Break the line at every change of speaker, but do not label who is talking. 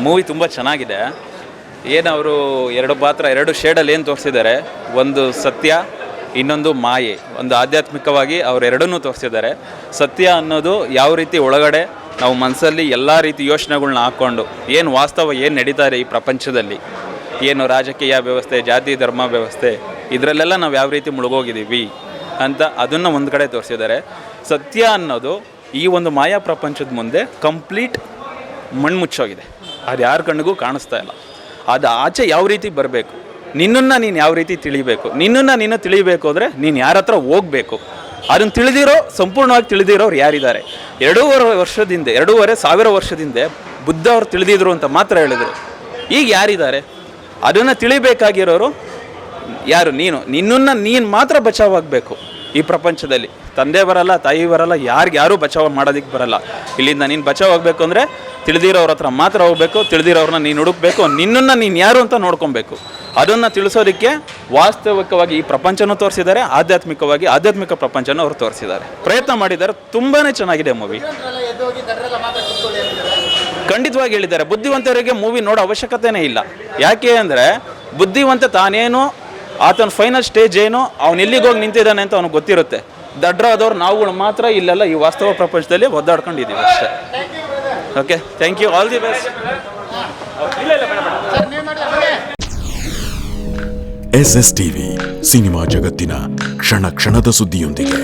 Movie ತುಂಬ ಚೆನ್ನಾಗಿದೆ. ಏನು ಅವರು ಎರಡು ಶೇಡಲ್ಲಿ ಏನು ತೋರಿಸಿದ್ದಾರೆ, ಒಂದು ಸತ್ಯ, ಇನ್ನೊಂದು ಮಾಯೆ, ಒಂದು ಆಧ್ಯಾತ್ಮಿಕವಾಗಿ ಅವರೆರಡನ್ನೂ ತೋರಿಸಿದ್ದಾರೆ. ಸತ್ಯ ಅನ್ನೋದು ಯಾವ ರೀತಿ ಒಳಗಡೆ ನಾವು ಮನಸ್ಸಲ್ಲಿ ಎಲ್ಲ ರೀತಿ ಯೋಚನೆಗಳ್ನ ಹಾಕ್ಕೊಂಡು ಏನು ವಾಸ್ತವ ಏನು ನಡೀತಾ ಇದೆ ಈ ಪ್ರಪಂಚದಲ್ಲಿ, ಏನು ರಾಜಕೀಯ ವ್ಯವಸ್ಥೆ, ಜಾತಿ ಧರ್ಮ ವ್ಯವಸ್ಥೆ, ಇದರಲ್ಲೆಲ್ಲ ನಾವು ಯಾವ ರೀತಿ ಮುಳುಗೋಗಿದ್ದೀವಿ ಅಂತ ಅದನ್ನು ಒಂದು ಕಡೆ ತೋರಿಸಿದ್ದಾರೆ. ಸತ್ಯ ಅನ್ನೋದು ಈ ಒಂದು ಮಾಯಾ ಪ್ರಪಂಚದ ಮುಂದೆ ಕಂಪ್ಲೀಟ್ ಮಣ್ಮುಚ್ಚೋಗಿದೆ. ಅದು ಯಾರ ಕಣ್ಣಿಗೂ ಕಾಣಿಸ್ತಾ ಇಲ್ಲ. ಅದು ಆಚೆ ಯಾವ ರೀತಿ ಬರಬೇಕು, ನಿನ್ನನ್ನು ನೀನು ಯಾವ ರೀತಿ ತಿಳಿಬೇಕು, ನೀನು ತಿಳಿಬೇಕು ಅಂದರೆ ನೀನು ಯಾರ ಹತ್ರ ಹೋಗಬೇಕು. ಅದನ್ನು ಸಂಪೂರ್ಣವಾಗಿ ತಿಳಿದಿರೋರು ಯಾರಿದ್ದಾರೆ? 2,500 ವರ್ಷದಿಂದ ಬುದ್ಧ ಅವ್ರು ತಿಳಿದಿದ್ರು ಅಂತ ಮಾತ್ರ ಹೇಳಿದರು. ಈಗ ಯಾರಿದ್ದಾರೆ? ಅದನ್ನು ತಿಳಿಬೇಕಾಗಿರೋರು ಯಾರು? ನೀನು ಮಾತ್ರ ಬಚಾವಾಗಬೇಕು ಈ ಪ್ರಪಂಚದಲ್ಲಿ. ತಂದೆ ಬರಲ್ಲ, ತಾಯಿ ಬರಲ್ಲ, ಯಾರು ಬಚಾವ್ ಮಾಡೋದಕ್ಕೆ ಬರಲ್ಲ. ಇಲ್ಲಿಂದ ನೀನು ಬಚಾವಾಗಬೇಕು ಅಂದರೆ ತಿಳಿದಿರೋರ ಹತ್ರ ಮಾತ್ರ ಹೋಗಬೇಕು, ತಿಳಿದಿರೋರನ್ನ ನೀನು ಹುಡುಕಬೇಕು, ನಿನ್ನನ್ನು ನೀನು ಯಾರು ಅಂತ ನೋಡ್ಕೊಬೇಕು. ಅದನ್ನು ತಿಳಿಸೋದಕ್ಕೆ ವಾಸ್ತವಿಕವಾಗಿ ಈ ಪ್ರಪಂಚನೂ ತೋರಿಸಿದ್ದಾರೆ, ಆಧ್ಯಾತ್ಮಿಕ ಪ್ರಪಂಚನೂ ಅವರು ತೋರಿಸಿದ್ದಾರೆ, ಪ್ರಯತ್ನ ಮಾಡಿದ್ದಾರೆ. ತುಂಬಾ ಚೆನ್ನಾಗಿದೆ ಮೂವಿ. ಖಂಡಿತವಾಗಿ ಹೇಳಿದ್ದಾರೆ. ಬುದ್ಧಿವಂತರಿಗೆ ಮೂವಿ ನೋಡೋ ಅವಶ್ಯಕತೆನೇ ಇಲ್ಲ. ಯಾಕೆ ಅಂದರೆ ಬುದ್ಧಿವಂತ ತಾನೇನು, ಆತನ ಫೈನಲ್ ಸ್ಟೇಜ್ ಏನು, ಅವನು ಎಲ್ಲಿಗೆ ಹೋಗಿ ನಿಂತಿದ್ದಾನೆ ಅಂತ ಅವ್ನಿಗೆ ಗೊತ್ತಿರುತ್ತೆ. ದಡ್ರಾದವ್ರು ನಾವುಗಳು ಮಾತ್ರ ಇಲ್ಲೆಲ್ಲ ಈ ವಾಸ್ತವ ಪ್ರಪಂಚದಲ್ಲಿ ಒದ್ದಾಡ್ಕೊಂಡಿದ್ದೀವಿ ಅಷ್ಟೇ. Okay, thank you, all the best.
SS TV cinema ಜಗತ್ತಿನ ಕ್ಷಣ ಕ್ಷಣದ ಸುದ್ದಿಯೊಂದಿಗೆ.